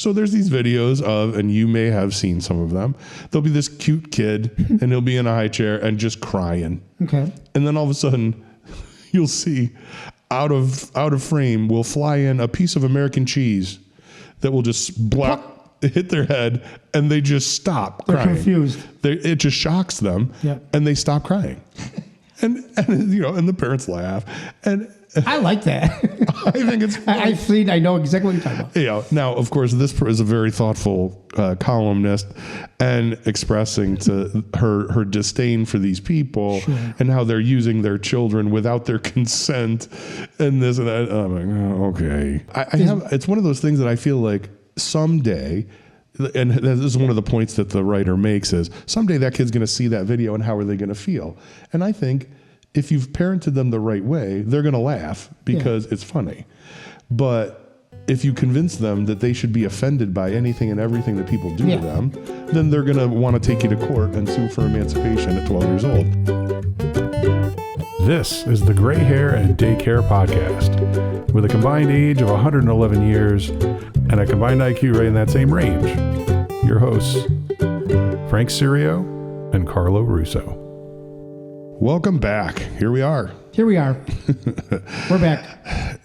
So there's these videos of, and you may have seen some of them. There'll be this cute kid and he'll be in a high chair and just crying. Okay. And then all of a sudden you'll see out of frame will fly in a piece of American cheese that will just hit their head and they just stop crying. They're confused. It just shocks them and they stop crying. and the parents laugh. And I like that. I think it's funny. I know exactly what you're talking about. Yeah. Now, of course, this is a very thoughtful columnist and expressing to her disdain for these people and how they're using their children without their consent and this and that. I'm like, oh, okay. It's one of those things that I feel like someday, and this is one of the points that the writer makes, is someday that kid's going to see that video and how are they going to feel? And I think if you've parented them the right way, they're going to laugh because it's funny. But if you convince them that they should be offended by anything and everything that people do to them, then they're going to want to take you to court and sue for emancipation at 12 years old. This is the Gray Hair and Daycare Podcast, with a combined age of 111 years and a combined IQ right in that same range. Your hosts, Frank Cerio and Carlo Russo. Welcome back. Here we are. We're back.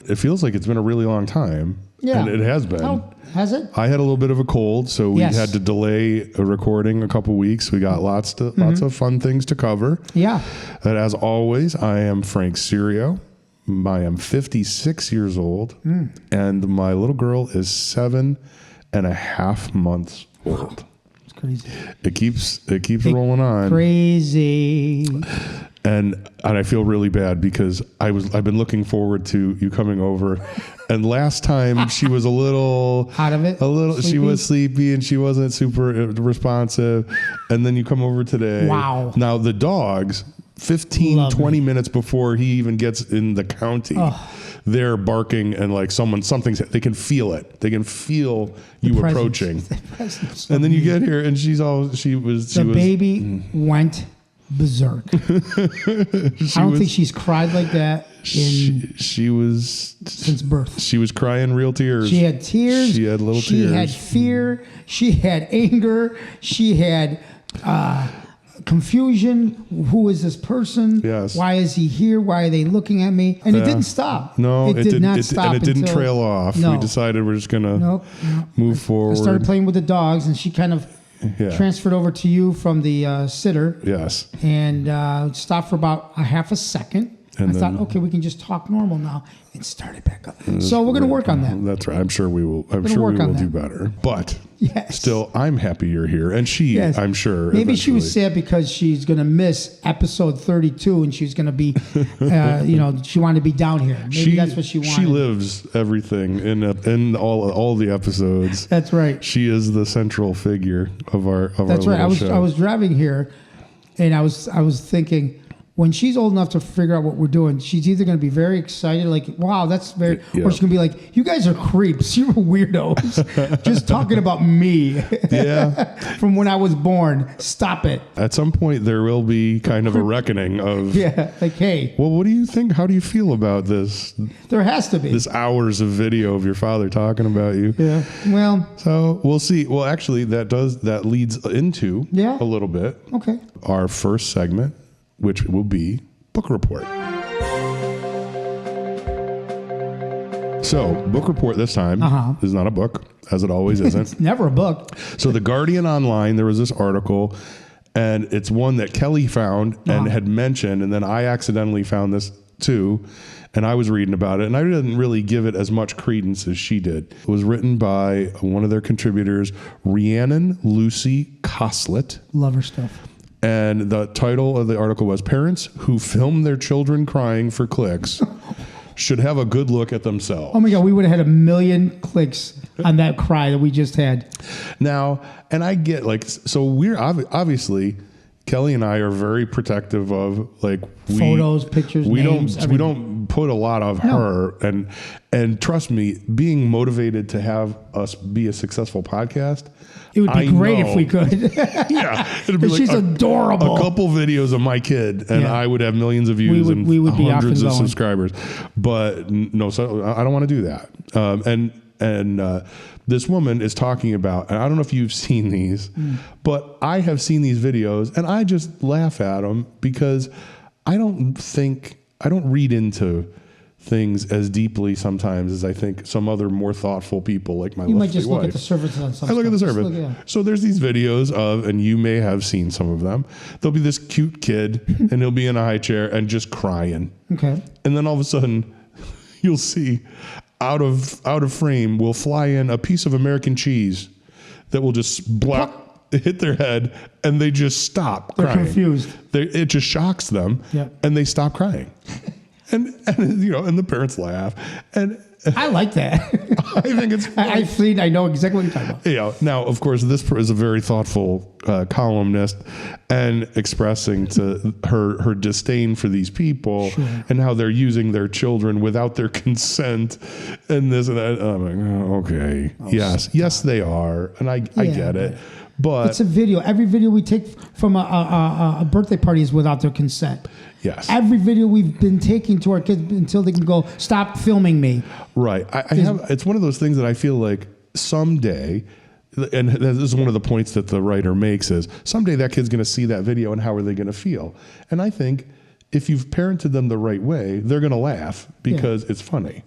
It feels like it's been a really long time. Yeah. And it has been. Oh, has it? I had a little bit of a cold, so we had to delay a recording a couple weeks. We got lots of fun things to cover. Yeah. And as always, I am Frank Cerio. I am 56 years old, and my little girl is 7.5 months old. It's crazy. It keeps rolling on. Crazy. And I feel really bad because I've been looking forward to you coming over, and last time she was a little out of it. She was sleepy and she wasn't super responsive, and then you come over today. Wow. Now the dogs, 20 minutes before he even gets in the county, they're barking and like something's. They can feel it. They can feel you approaching. And then you get here and the baby went berserk. I don't think she's cried like that since birth. She was crying real tears. She had tears. She had little tears. She had fear. She had anger. She had confusion. Who is this person? Yes. Why is he here? Why are they looking at me? And it didn't stop. No, it did not stop. And it didn't trail off. No. We decided we're just going to move forward. I started playing with the dogs, and she kind of transferred over to you from the sitter. Yes. And stopped for about a half a second. And I thought, okay, we can just talk normal now. And started back up. So we're going to work on that. That's right. I'm sure we will. I'm sure we will do better. But still, I'm happy you're here. And she, I'm sure. Maybe she was sad because she's going to miss episode 32 and she's going to be, she wanted to be down here. Maybe that's what she wanted. She lives everything in all the episodes. That's right. She is the central figure of our That's right. show. I was driving here and I was thinking, when she's old enough to figure out what we're doing, she's either going to be very excited, like, wow, that's very, or she's going to be like, you guys are creeps. You're weirdos. Just talking about me. Yeah. From when I was born. Stop it. At some point, there will be kind of a reckoning of, like, hey. Well, what do you think? How do you feel about this? There has to be. This hours of video of your father talking about you. Yeah. Well. So we'll see. Well, actually, that leads into a little bit. Okay. Our first segment, which will be Book Report. So, Book Report this time is not a book, as it always isn't. It's never a book. So, The Guardian Online, there was this article, and it's one that Kelly found and had mentioned, and then I accidentally found this too, and I was reading about it, and I didn't really give it as much credence as she did. It was written by one of their contributors, Rhiannon Lucy Coslet. Love her stuff. And the title of the article was, Parents Who Film Their Children Crying for Clicks Should Have a Good Look at Themselves. Oh my God, we would have had 1 million clicks on that cry that we just had. Now, and I get so we're obviously, Kelly and I are very protective of photos, pictures, names. We don't put a lot of her, and trust me, being motivated to have us be a successful podcast. It would be great if we could. It'd be she's adorable. A couple videos of my kid, and I would have millions of views and we would be hundreds of subscribers. But no, so I don't want to do that. And this woman is talking about, and I don't know if you've seen these, but I have seen these videos, and I just laugh at them because I don't read into things as deeply sometimes as I think some other more thoughtful people like my You lovely might just wife. look at the surface on some I look at the stuff. surface. Just look, So there's these videos of, and you may have seen some of them. There'll be this cute kid, and he'll be in a high chair and just crying. Okay. And then all of a sudden, you'll see out of frame will fly in a piece of American cheese that will just hit their head, and they just stop They're crying. confused. It just shocks them, and they stop crying. And the parents laugh, and I like that. I think it's funny. I know exactly what you're talking about. Yeah. Now, of course, this is a very thoughtful columnist, and expressing to her disdain for these people and how they're using their children without their consent, and this and that. I'm like, oh, okay, yes, they are, and I get it, but it's a video. Every video we take from a birthday party is without their consent. Yes. Every video we've been taking to our kids until they can go, stop filming me. Right. It's one of those things that I feel like someday, and this is one of the points that the writer makes, is someday that kid's going to see that video, and how are they going to feel? And I think if you've parented them the right way, they're going to laugh because it's funny.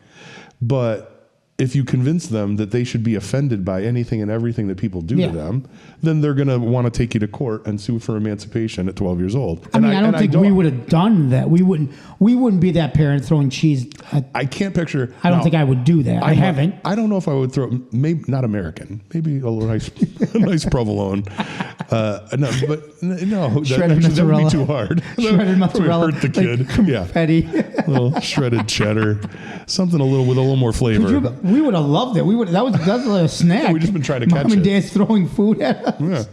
But if you convince them that they should be offended by anything and everything that people do to them, then they're going to want to take you to court and sue for emancipation at 12 years old. I don't think we would have done that. We wouldn't be that parent throwing cheese. I can't picture. I don't think I would do that. I haven't. I don't know if I would throw. Maybe not American. Maybe a nice provolone. No, that would be too hard. Shredded mozzarella. Hurt the kid. Confetti. A little shredded cheddar, something with a little more flavor. We would have loved it. That was a snack. We've just been trying to catch it. Mom and Dad's throwing food at us. Yeah,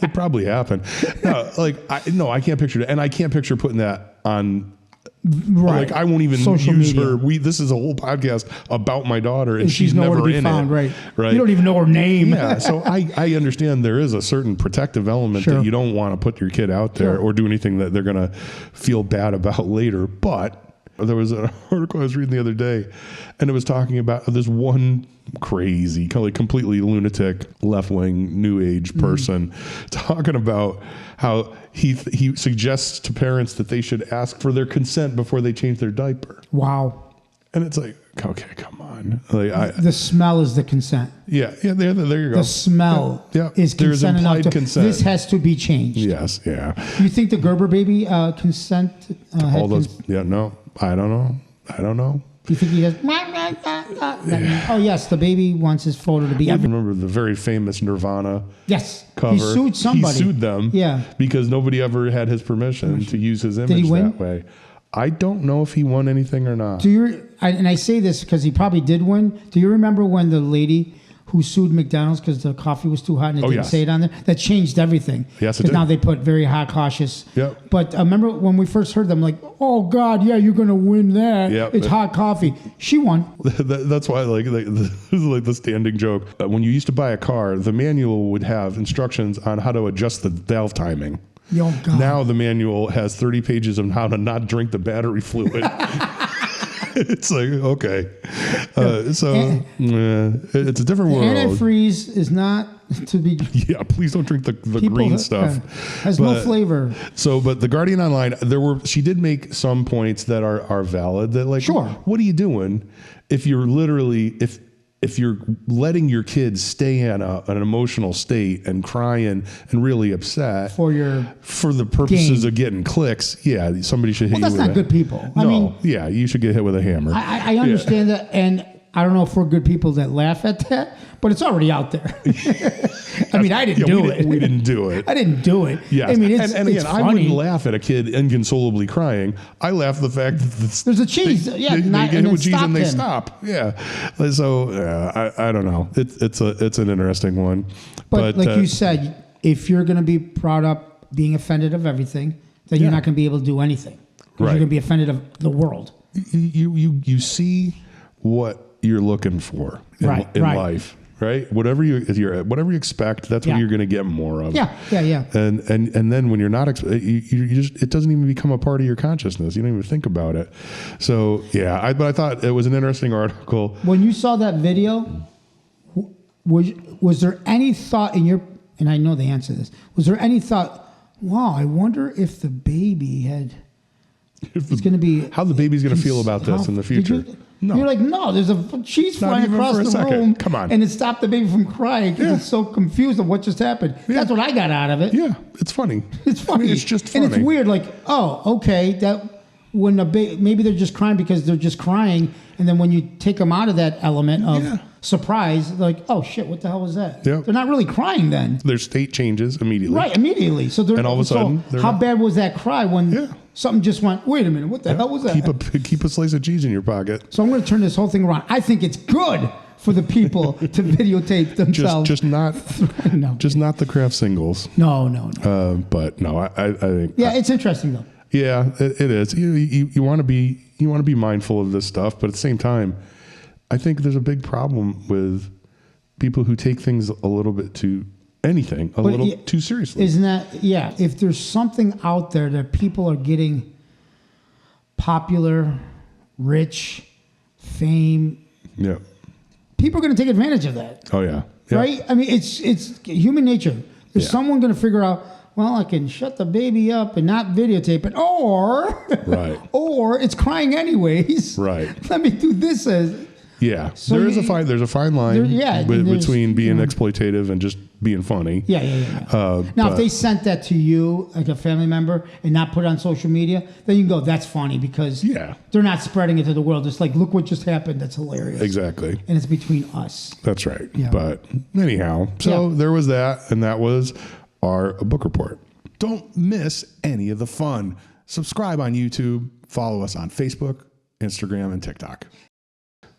it probably happened. No, I can't picture it, and I can't picture putting that on. Right. Like, I won't even Social use media. her. This is a whole podcast about my daughter, and she's nowhere never to be in found. it. Right. You don't even know her name. Yeah. So I understand there is a certain protective element that you don't want to put your kid out there or do anything that they're going to feel bad about later. But there was an article I was reading the other day, and it was talking about this one crazy, completely lunatic, left-wing, new age person talking about how he suggests to parents that they should ask for their consent before they change their diaper. Wow. And it's like, okay, come on. The smell is the consent. Yeah, there you go. The smell is There's consent implied enough to, consent. this has to be changed. Yes, yeah. You think the Gerber baby consent? All those, no, I don't know. You think he goes, oh yes, the baby wants his photo to be I remember the very famous Nirvana cover. He sued somebody. He sued them because nobody ever had his permission to use his image that way. I don't know if he won anything or not. And I say this because he probably did win. Do you remember when the lady who sued McDonald's because the coffee was too hot and it didn't say it on there? That changed everything. Yes, it did. Because now they put very hot, cautious. Yep. But I remember when we first heard them, like, oh God, yeah, you're going to win that. Yep. It's hot coffee. She won. That's why, this is like the standing joke. When you used to buy a car, the manual would have instructions on how to adjust the valve timing. Oh, God. Now the manual has 30 pages on how to not drink the battery fluid. It's like, okay. It's a different world. Antifreeze is not to be... Yeah, please don't drink the green stuff. Has no flavor. But the Guardian Online, she did make some points that are valid. That what are you doing if you're literally... If you're letting your kids stay in an emotional state and crying and really upset for the purposes of getting clicks, somebody should hit you with that's not good people. You should get hit with a hammer. I understand that, and I don't know if we're good people that laugh at that, but it's already out there. I didn't do it. We didn't do it. I didn't do it. Yes. It's again, funny. I wouldn't laugh at a kid inconsolably crying. I laugh at the fact that there's a cheese. They get hit with cheese and they stop. Yeah. So I don't know. It's an interesting one. But like you said, if you're going to be brought up being offended of everything, then you're not going to be able to do anything. You're going to be offended of the world. You see what you're looking for in life. Right, whatever you expect, that's what you're going to get more of. Yeah. And then when you're not, it doesn't even become a part of your consciousness. You don't even think about it. So but I thought it was an interesting article. When you saw that video, was there any thought in your, and I know the answer to this, was there any thought, wow, I wonder if the baby is going to be, how the baby's going to feel about this in the future. No. You're like, no, there's a cheese Not flying even across for a the second. room. Come on. And it stopped the baby from crying because it's so confused of what just happened. That's what I got out of it. Yeah, it's funny. It's funny. I mean, it's just funny. And it's weird, like, oh, okay, that when maybe they're just crying because they're just crying, and then when you take them out of that element of surprise, like, oh shit, what the hell was that? Yeah. They're not really crying then. Their state changes immediately. Right, immediately. So and all of a sudden, how bad was that cry when something just went, wait a minute, what the hell was that? Keep a slice of cheese in your pocket. So I'm going to turn this whole thing around. I think it's good for the people to videotape themselves. Just not the craft singles. No. But no, I think. Yeah, it's interesting though. Yeah, it is. You want to be mindful of this stuff, but at the same time, I think there's a big problem with people who take things a little bit too too seriously. Isn't that if there's something out there that people are getting popular, rich, fame, people are going to take advantage of that. Oh yeah. Right? I mean, it's human nature. There's someone going to figure out, well, I can shut the baby up and not videotape it, or it's crying anyways. Right. Let me do this as. Yeah, so there's a fine line between being exploitative and just being funny. Yeah. Now, if they sent that to you, like a family member, and not put it on social media, then you can go, that's funny because they're not spreading it to the world. It's like, look what just happened. That's hilarious. Exactly. And it's between us. That's right. Yeah. But anyhow, so there was that, and that was our book report. Don't miss any of the fun. Subscribe on YouTube. Follow us on Facebook, Instagram, and TikTok.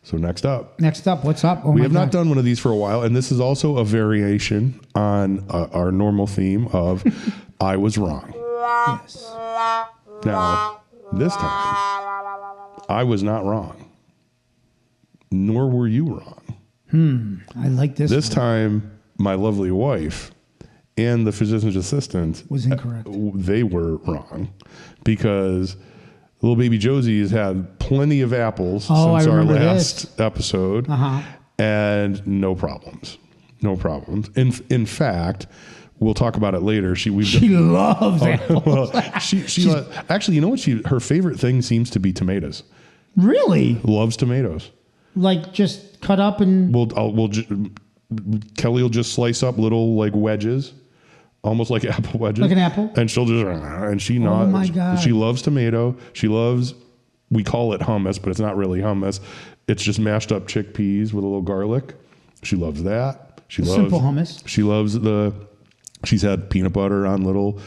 So next up, what's up? We have not done one of these for a while, and this is also a variation on our normal theme of I was wrong. Yes. Now, this time, I was not wrong, nor were you wrong. I like this. This time, my lovely wife and the physician's assistant was incorrect. They were wrong because little baby Josie has had plenty of apples since our last episode, and no problems. In fact, we'll talk about it later. She loves apples. Well, actually, you know what? Her favorite thing seems to be tomatoes. Really? Loves tomatoes. Like just cut up and. Kelly will just slice up little like wedges. Almost like apple wedges. Like an apple? And she'll just, and she Oh my God. She loves tomato. She loves, we call it hummus, but it's not really hummus. It's just mashed up chickpeas with a little garlic. She loves that. Simple hummus. She loves she's had peanut butter on little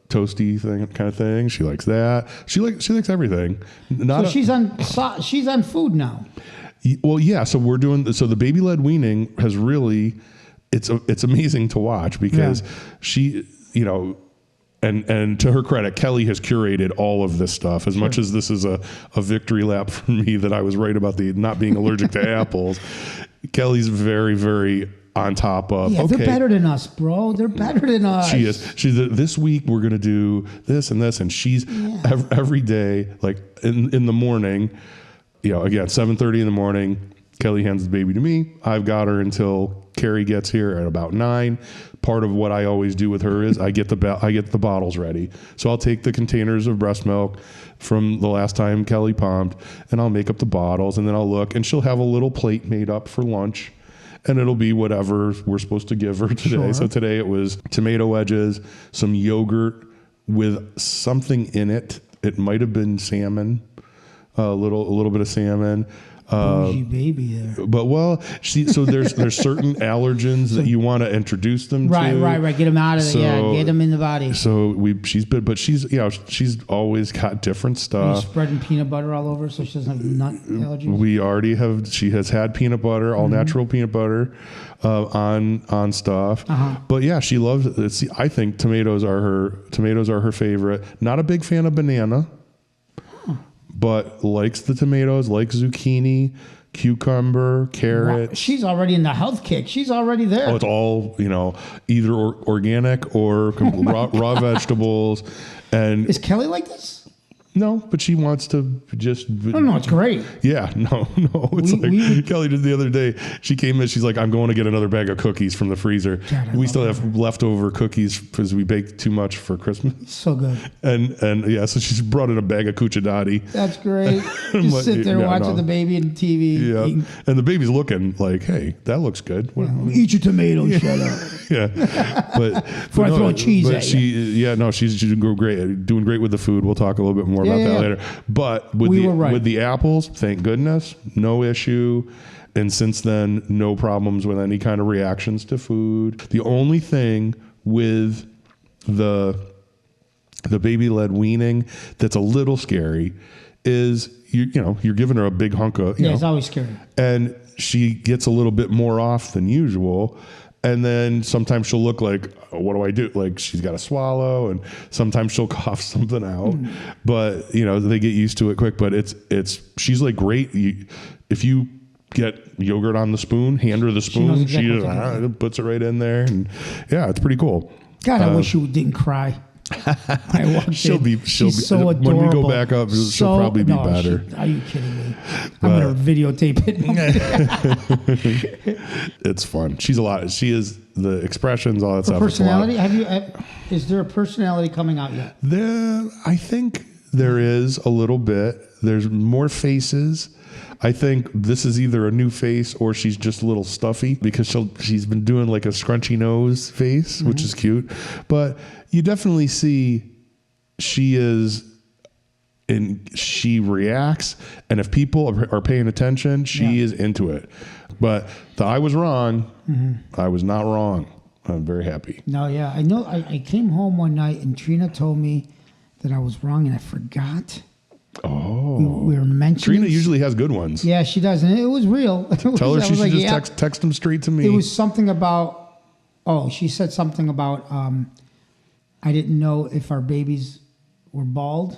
toasty thing kind of thing. She likes that. She likes everything. She's on food now. Well, yeah. So the baby-led weaning has really, it's amazing to watch because she, and to her credit, Kelly has curated all of this stuff. As much as this is a victory lap for me that I was right about the not being allergic to apples, Kelly's very, very on top of. Yeah, they're better than us, bro. They're better than us. She is. This week we're gonna do this and this, and she's every day, like in the morning. Again, 7:30 in the morning. Kelly hands the baby to me. I've got her until Carrie gets here at about 9. Part of what I always do with her is I get the bottles ready. So I'll take the containers of breast milk from the last time Kelly pumped, and I'll make up the bottles, and then I'll look, and she'll have a little plate made up for lunch, and it'll be whatever we're supposed to give her today. Sure. So today it was tomato wedges, some yogurt with something in it. It might have been salmon, a little bit of salmon. Bougie baby there. But there's certain allergens that you want to introduce them to. Right. Get them out of there. Get them in the body. So she's always got different stuff. Are you spreading peanut butter all over so she doesn't have nut allergies? We already have. She has had peanut butter, all natural peanut butter, on stuff. But yeah, she loves it. I think tomatoes are her favorite. Not a big fan of banana. But likes the tomatoes, likes zucchini, cucumber, carrot. Wow. She's already in the health kick. She's already there. Oh, it's all, either organic or raw vegetables. And is Kelly like this? No, but she wants to just. No, it's great. Yeah, no. It's Kelly did the other day. She came in. She's like, I'm going to get another bag of cookies from the freezer. God, we still have leftover cookies because we baked too much for Christmas. So good. And yeah, so she's brought in a bag of cucciadati. That's great. Just sit there watching the baby and TV. Yeah, and the baby's looking like, hey, that looks good. Eat your tomatoes, shut up. Yeah, but Before I throw cheese at you. She's doing great with the food. We'll talk a little bit more about that later. But with the apples, thank goodness, no issue. And since then, no problems with any kind of reactions to food. The only thing with the baby-led weaning that's a little scary is you're giving her a big hunk of it's always scary, and she gets a little bit more off than usual. And then sometimes she'll look like, oh, what do I do? Like she's got to swallow, and sometimes she'll cough something out. But they get used to it quick. But she's like great. If you get yogurt on the spoon, hand her the spoon, she just puts it right in there, and yeah, it's pretty cool. God, I wish you didn't cry. She'll be so adorable. When we go back up, she'll probably be better. Are you kidding me? I'm gonna videotape it. It's fun. She's a lot. She is the expressions, all that stuff. Personality? Is there a personality coming out yet? I think there is a little bit. There's more faces. I think this is either a new face or she's just a little stuffy because she's been doing like a scrunchy nose face, which is cute. But you definitely see she reacts, and if people are paying attention, she is into it. But I was wrong. I was not wrong. I'm very happy. No, yeah. I know. I came home one night and Trina told me that I was wrong and I forgot. Oh, we were mentioning. Trina usually has good ones. Yeah, she does, and it was real. Tell her she should just text them straight to me. It was something about. Oh, she said something about. I didn't know if our babies were bald.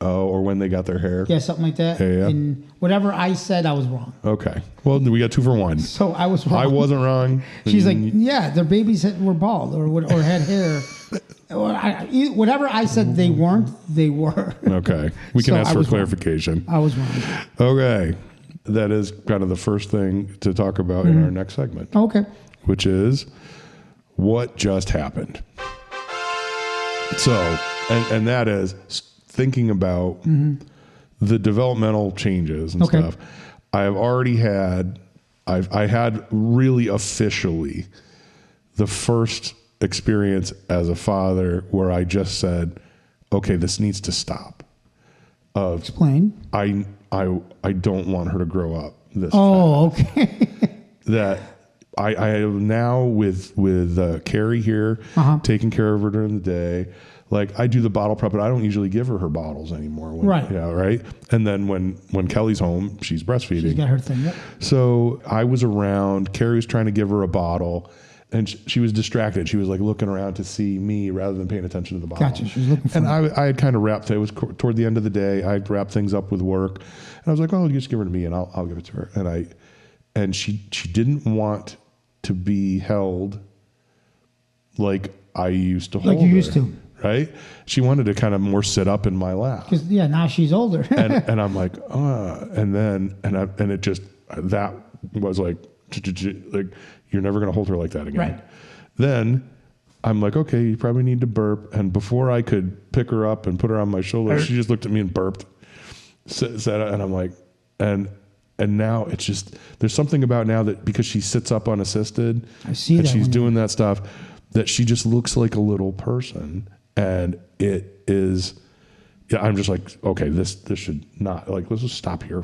Oh, or when they got their hair. Yeah, something like that. Yeah. And whatever I said, I was wrong. Okay. Well, we got 2 for 1. So I was wrong. I wasn't wrong. She's like, yeah, their babies were bald or had hair. Whatever I said they weren't, they were. Okay. We can ask for clarification. I was wrong. Okay. That is kind of the first thing to talk about in our next segment. Okay. Which is what just happened. So, and that is thinking about the developmental changes and stuff. I had really officially the first experience as a father where I just said, okay, this needs to stop. Explain. I don't want her to grow up this fast. Okay. That I am now with Carrie here, taking care of her during the day. Like I do the bottle prep, but I don't usually give her bottles anymore. Right. Yeah. Right. And then when Kelly's home, she's breastfeeding. She's got her thing. Yep. So I was around. Carrie was trying to give her a bottle, and she was distracted. She was like looking around to see me rather than paying attention to the bottle. Gotcha. She was looking for And I had kind of wrapped. It was toward the end of the day. I had wrapped things up with work, and I was like, "Oh, you just give her to me, and I'll give it to her." And she didn't want to be held like I used to hold her. Like you used to. Right? She wanted to kind of more sit up in my lap. Because now she's older. and I'm like, and it just, that was like you're never going to hold her like that again. Right. Then I'm like, okay, you probably need to burp. And before I could pick her up and put her on my shoulder, she just looked at me and burped. And I'm like, and now it's just, there's something about now that because she sits up unassisted, I see and that she's doing that stuff, that she just looks like a little person. And it is, I'm just like, okay, this should not, like, let's just stop here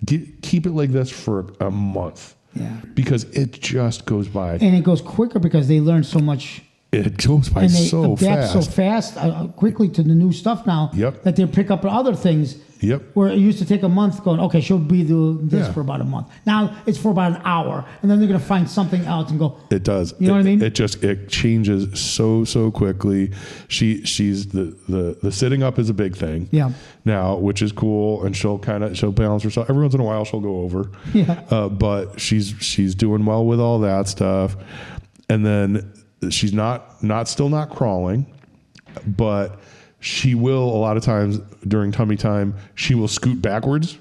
keep it like this for a month. Yeah. Because it just goes by. And it goes quicker because they learn so much. It goes by so fast. So fast, quickly to the new stuff now. Yep. That they pick up other things. Yep. Where it used to take a month going, okay, she'll be doing this for about a month. Now it's for about an hour. And then they're going to find something else and go. It does. You know what I mean? It changes so quickly. She's the sitting up is a big thing. Yeah. Now, which is cool. And she'll balance herself. Every once in a while she'll go over. Yeah. But she's doing well with all that stuff. And then she's still not crawling, but she will, a lot of times during tummy time, she will scoot backwards.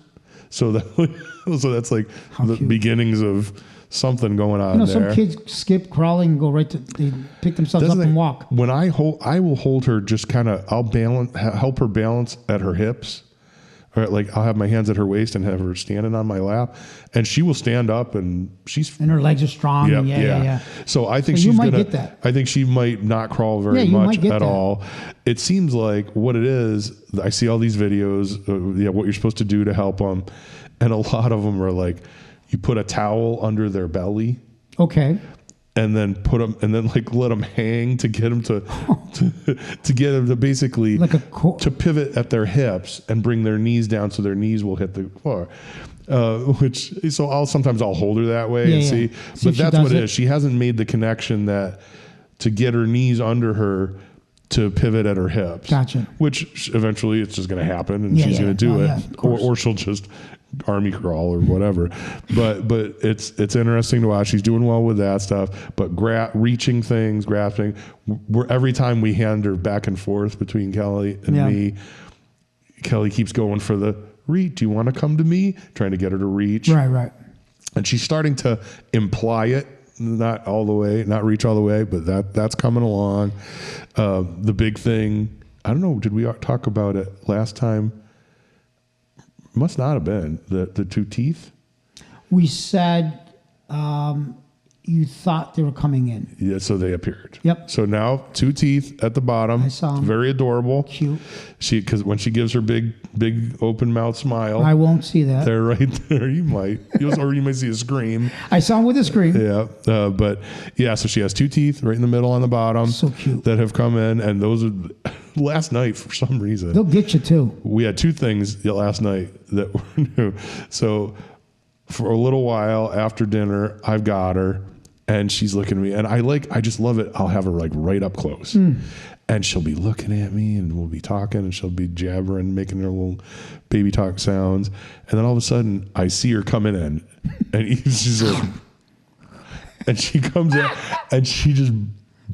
So that's like the cute. beginnings of something going on there. Some kids skip crawling and go they pick themselves up and walk. When I will hold her, just kind of, help her balance at her hips. Or like I'll have my hands at her waist and have her standing on my lap, and she will stand up, and her legs are strong. Yep, and yeah. So I think you might get that. I think she might not crawl very much at all. It seems like what it is. I see all these videos. What you're supposed to do to help them, and a lot of them are like, you put a towel under their belly. Okay. And then let them hang to get them to get them to basically to pivot at their hips and bring their knees down so their knees will hit the floor. Sometimes I'll hold her that way and see. But that's what it is. She hasn't made the connection that to get her knees under her to pivot at her hips. Gotcha. Which eventually it's just going to happen, and she's going to do it, or she'll just army crawl or whatever. But it's interesting to watch. She's doing well with that stuff. But reaching things, grasping. Every time we hand her back and forth between Kelly and me, Kelly keeps going for the reach. Do you want to come to me? Trying to get her to reach. Right. And she's starting to imply it. Not all the way, not reach all the way, but that's coming along. The big thing, I don't know, did we talk about it last time? Must not have been the 2 teeth. We said you thought they were coming in. Yeah, so they appeared. Yep. So now 2 teeth at the bottom. I saw them. Very adorable. Cute. Because when she gives her big open mouth smile, I won't see that. They're right there. You might, or you might see a scream. I saw them with a scream. Yeah, so she has 2 teeth right in the middle on the bottom. So cute. That have come in, and those are last night for some reason. They'll get you too. We had 2 things last night that were new. So for a little while after dinner, I've got her. And she's looking at me, and I just love it. I'll have her like right up close, and she'll be looking at me, and we'll be talking, and she'll be jabbering, making her little baby talk sounds, and then all of a sudden I see her coming in, and she's like, and she comes in, and she just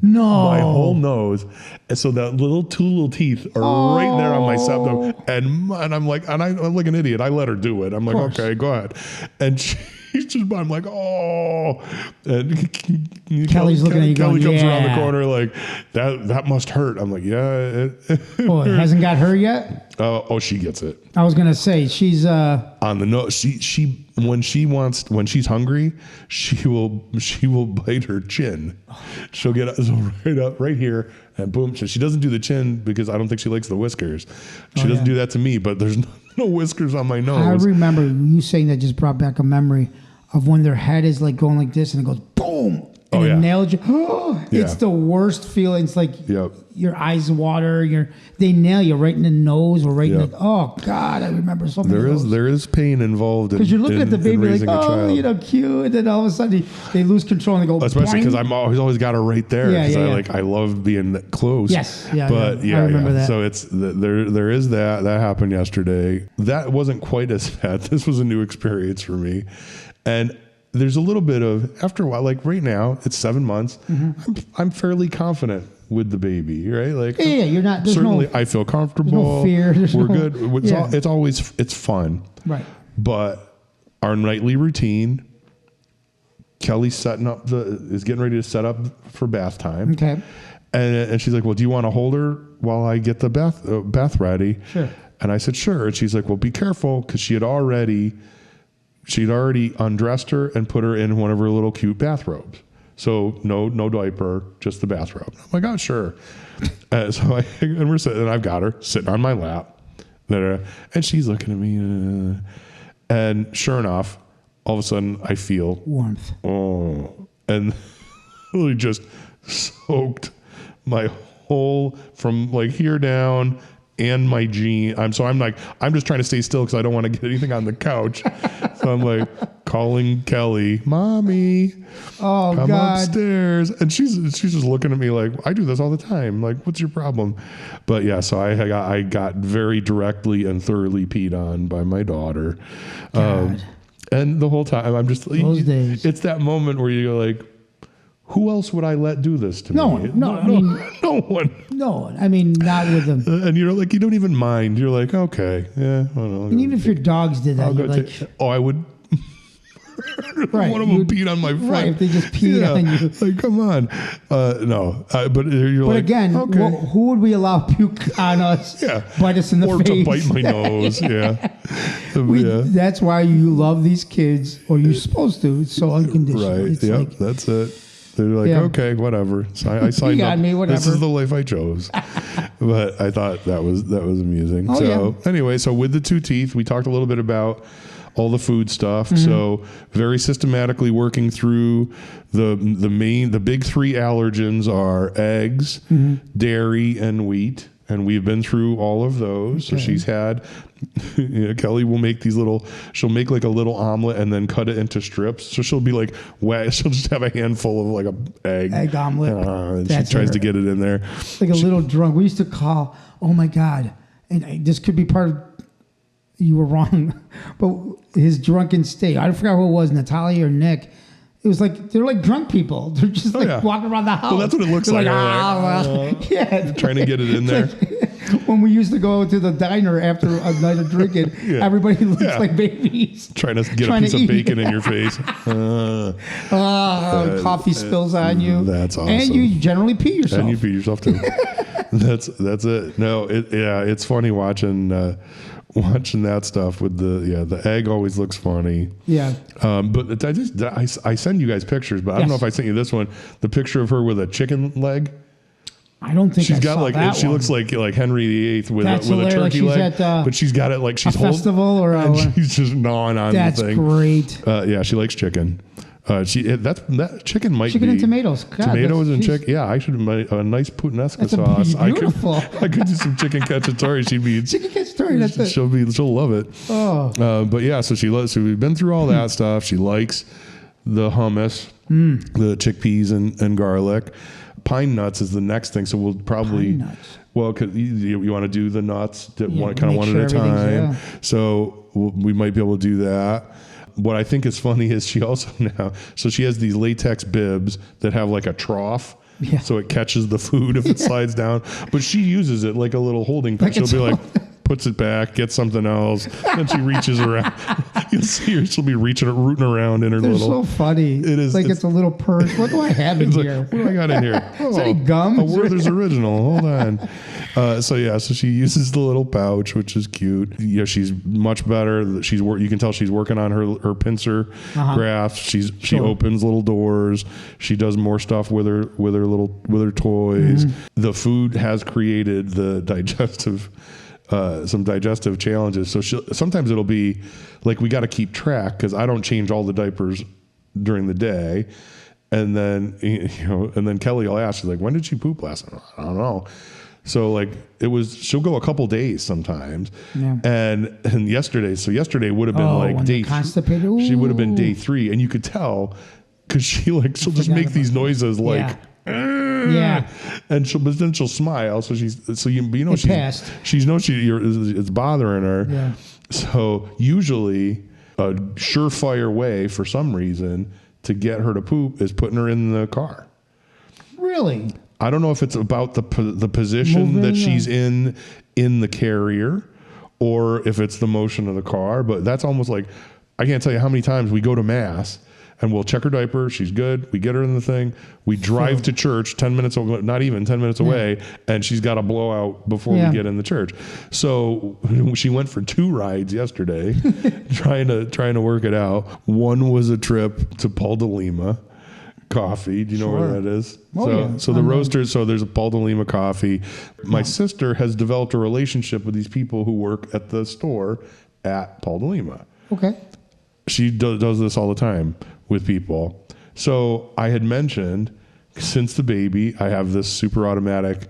my whole nose, and so that 2 little teeth are right there on my septum, and I'm like an idiot. I let her do it. I'm like, okay, go ahead, and I'm like, oh, and Kelly's looking at you. Kelly going, comes around the corner like that must hurt. I'm like, yeah. It hasn't got her yet. Oh, she gets it. I was gonna say she's on the nose. She when she's hungry, she will bite her chin. She'll get right here and boom. She doesn't do the chin because I don't think she likes the whiskers. She doesn't do that to me, but there's no whiskers on my nose. I remember you saying that just brought back a memory of when their head is like going like this and it goes boom and it nailed you. It's the worst feeling. It's like your eyes water. They nail you right in the nose or right in the. Oh God, I remember so many. There is pain involved because you're looking at the baby like cute, and then all of a sudden they lose control and they go. Especially because I'm always got her right there. I love being close. Yes, I remember that. So it's there is that happened yesterday. That wasn't quite as bad. This was a new experience for me, and. There's a little bit of, after a while, like right now, it's 7 months. Mm-hmm. I'm fairly confident with the baby, right? Like, you're not. Certainly, I feel comfortable. There's no fear. We're good. It's fun. Right. But our nightly routine, Kelly's is getting ready to set up for bath time. Okay. And she's like, well, do you want to hold her while I get the bath ready? Sure. And I said, sure. And she's like, well, be careful, because she'd already undressed her and put her in one of her little cute bathrobes. So no diaper, just the bathrobe. I'm like, oh, sure. We're sitting, and I've got her sitting on my lap, and she's looking at me, and sure enough, all of a sudden I feel warmth. Oh, and really just soaked my whole from like here down. And my jean. I'm just trying to stay still because I don't want to get anything on the couch. So I'm like calling Kelly, Mommy, come upstairs. And she's just looking at me like, I do this all the time. Like, what's your problem? But yeah, so I got very directly and thoroughly peed on by my daughter. And the whole time I'm just, those days. It's that moment where you go like, who else would I let do this to No me? one. No, I mean, no one. no. I mean, not with them. And you're like, you don't even mind. You're like, okay, yeah. And even if your dogs did that, you're like, I would. right, one of them peed on my friend. Right, if they just peed on you. Like, come on. No, but you're like, again, okay. who would we allow puke on us? Yeah. Bite us in the face. Or to bite my nose. Yeah. That's why you love these kids, or you're supposed to. It's so unconditional. Right. It's Yep. like, That's it. They're like, okay, whatever. So I signed got up. me, whatever. This is the life I chose. But I thought that was amusing. Anyway, so with the 2 teeth, we talked a little bit about all the food stuff. Mm-hmm. So very systematically working through the big 3 allergens are eggs, mm-hmm. dairy, and wheat. And we've been through all of those. Okay. So she's had, Kelly will make she'll make like a little omelet and then cut it into strips. So she'll be like, she'll just have a handful of like a egg omelet. And she tries to get it in there. Like a little drunk. We used to call, oh my God. And this could be part of, you were wrong, but his drunken state. I forgot who it was, Natalia or Nick. It was like, they're like drunk people. They're just walking around the house. Well, that's what it looks like. Yeah. Trying to get it in there. Like, when we used to go to the diner after a night of drinking, everybody looks like babies. Trying to get a piece of bacon in your face. Coffee spills on you. That's awesome. And you generally pee yourself. And you pee yourself too. That's it. No, it's funny watching that stuff with the egg always looks funny. Yeah. But I send you guys pictures, but I don't know if I sent you this one. The picture of her with a chicken leg. I don't think she's I got saw like that she one. looks like Henry VIII with a turkey leg, but she's got it like she's a festival or and she's just gnawing on the thing. That's great. Yeah, she likes chicken. That chicken might chicken be and tomatoes. God, tomatoes and chicken. Yeah, I should make a nice puttanesca sauce. Beautiful. I could do some chicken cacciatore. She'd be chicken cacciatore. That's it. She'll love it. Oh, but yeah. So so we've been through all that stuff. She likes the hummus, the chickpeas and garlic. Pine nuts is the next thing. So we'll probably. Cause you want to do the nuts one at a time. Yeah. So we might be able to do that. What I think is funny is she also she has these latex bibs that have like a trough. Yeah. So it catches the food if it slides down. But she uses it like a little holding thing. She'll be like, puts it back, gets something else. Then she reaches around. You'll see her. She'll be rooting around in her They're little. so funny. It is. It's a little purse. What do I have in here? What do I got in here? Is that any gum? A Werther's Original. Hold on. So she uses the little pouch, which is cute. Yeah, she's much better. You can tell she's working on her pincer grafts. She opens little doors. She does more stuff with her toys. Mm-hmm. The food has created the some digestive challenges. So sometimes it'll be like we got to keep track because I don't change all the diapers during the day. And then Kelly will ask, she's like, when did she poop last night? I don't know. So like she'll go a couple days sometimes. Yeah. And yesterday would have been like day constipated. She would have been day 3. And you could tell because she'll just make these noises like, yeah. And she'll smile. So it's bothering her. Yeah. So usually a surefire way for some reason to get her to poop is putting her in the car. Really? I don't know if it's about the position that she's in the carrier or if it's the motion of the car, but that's almost like, I can't tell you how many times we go to mass and we'll check her diaper. She's good. We get her in the thing. We drive to church 10 minutes, not even 10 minutes away, and she's got a blowout before we get in the church. So she went for 2 rides yesterday, trying to work it out. One was a trip to Paul de Lima Coffee. Do you know where that is? So the roasters. So there's a Paul de Lima Coffee. My sister has developed a relationship with these people who work at the store at Paul de Lima. Okay. She does this all the time with people. So I had mentioned, since the baby, I have this super automatic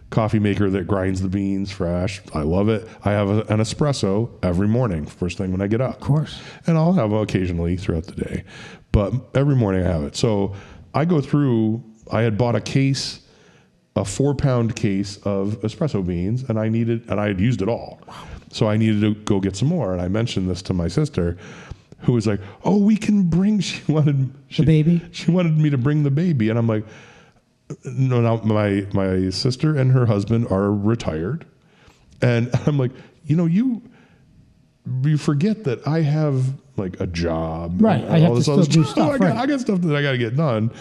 coffee maker that grinds the beans fresh. I love it. I have an espresso every morning, first thing when I get up. Of course. And I'll have occasionally throughout the day. But every morning I have it. So I go through, I had bought a 4-pound case of espresso beans, and I had used it all. Wow. So I needed to go get some more. And I mentioned this to my sister. who was like, "Oh, we can bring." She wanted the baby. She wanted me to bring the baby, and I'm like, "No, no." My sister and her husband are retired, and I'm like, you forget that I have like a job, right? I have to still do stuff. I got stuff that I got to get done,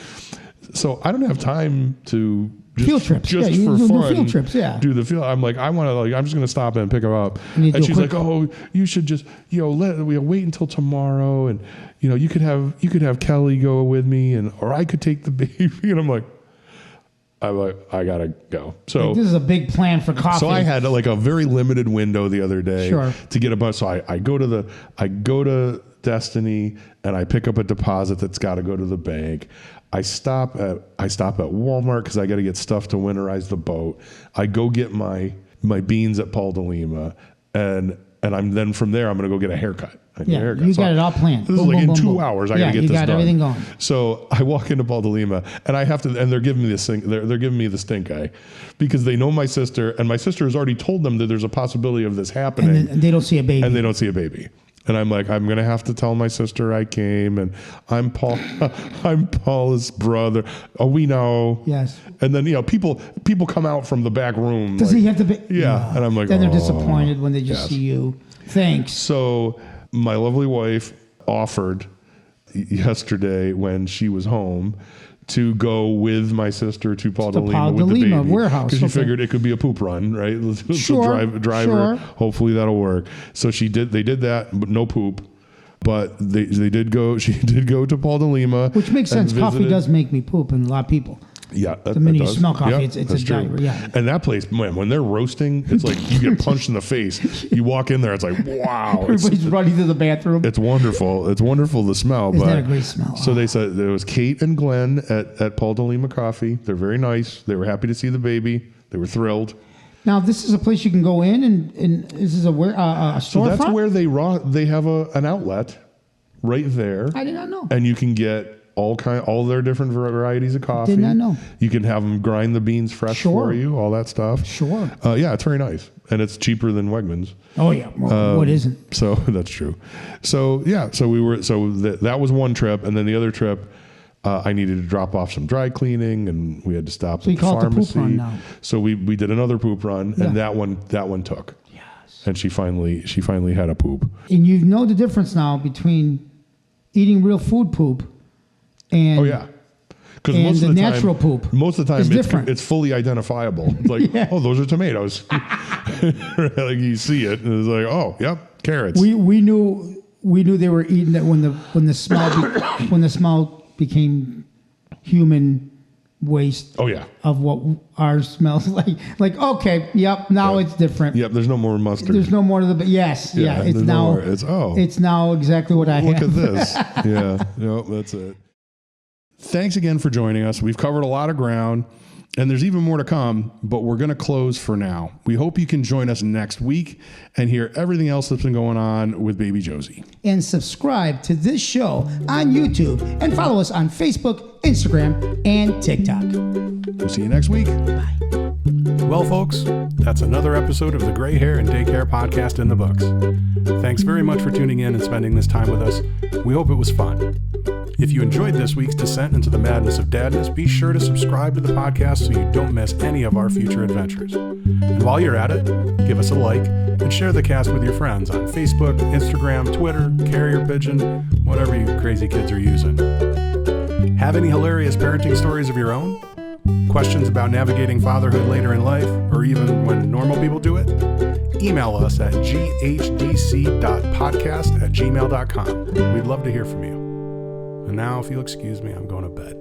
so I don't have time to. Field trips, just for fun. Do field trips, Do the field. I'm like, I'm just going to stop and pick them up. And she's like, "Oh, you should just, wait until tomorrow, and you could have Kelly go with me, or I could take the baby." And I'm like, I gotta go. So this is a big plan for coffee. So I had like a very limited window the other day to get a bunch. So I go to Destiny and I pick up a deposit that's got to go to the bank. I stop at Walmart because I got to get stuff to winterize the boat. I go get my beans at Paul de Lima, and I'm then from there I'm going to go get a haircut. You got it all planned. This is like in 2 hours. I got to get this done. You got everything going. So I walk into Paul de Lima, and I have to, and they're giving me they're giving me the stink eye because they know my sister, and my sister has already told them that there's a possibility of this happening, and they don't see a baby. And I'm like, I'm gonna have to tell my sister I came, and I'm Paul's brother. Oh, we know. Yes. And then people come out from the back room. Does he have to be? Yeah. And I'm like, then they're disappointed when they just see you. Thanks. So my lovely wife offered yesterday when she was home to go with my sister to Paul de Lima with the baby warehouse because she figured it could be a poop run, right? Sure, driver. Hopefully that'll work. So they did that, but no poop. But they did go. She did go to Paul de Lima, which makes sense. Coffee does make me poop, and a lot of people. Yeah, the minute you smell coffee, it's a diaper. Yeah, and that place, when they're roasting, it's like you get punched in the face. You walk in there, it's like wow. Everybody's running to the bathroom. It's wonderful. It's wonderful the smell. Isn't that a great smell? So they said there was Kate and Glenn at Paul de Lima Coffee. They're very nice. They were happy to see the baby. They were thrilled. Now this is a place you can go in, and this is a storefront. So that's where they have an outlet right there. I did not know. And you can get all their different varieties of coffee. Did not know. You can have them grind the beans fresh for you, all that stuff. Sure. Yeah, it's very nice, and it's cheaper than Wegmans. Oh yeah, what isn't? So that's true. So yeah, so that was one trip, and then the other trip, I needed to drop off some dry cleaning, and we had to stop at the pharmacy. It the poop run now. So we did another poop run, and that one took. Yes. And she finally had a poop. And you know the difference now between eating real food poop. And, because most of the time, natural poop. Most of the time, it's fully identifiable. It's like, oh, those are tomatoes. Like you see it, and it's like, oh, yep, carrots. We knew they were eating it when the smell became human waste. Oh yeah. Of what ours smells like. Like okay, yep. Now it's different. Yep. There's no more mustard. There's no more to the. Yes. Yeah. It's now. It's now exactly what I have. Look at this. Yeah. Yep. That's it. Thanks again for joining us. We've covered a lot of ground, and there's even more to come, but we're going to close for now. We hope you can join us next week and hear everything else that's been going on with baby Josie. And subscribe to this show on YouTube and follow us on Facebook, Instagram, and TikTok. We'll see you next week. Bye. Well, folks, that's another episode of the Gray Hair and Daycare podcast in the books. Thanks very much for tuning in and spending this time with us. We hope it was fun. If you enjoyed this week's descent into the madness of dadness, be sure to subscribe to the podcast so you don't miss any of our future adventures. And while you're at it, give us a like and share the cast with your friends on Facebook, Instagram, Twitter, Carrier Pigeon, whatever you crazy kids are using. Have any hilarious parenting stories of your own? Questions about navigating fatherhood later in life, or even when normal people do it? Email us at ghdc.podcast@gmail.com. We'd love to hear from you. And now, if you'll excuse me, I'm going to bed.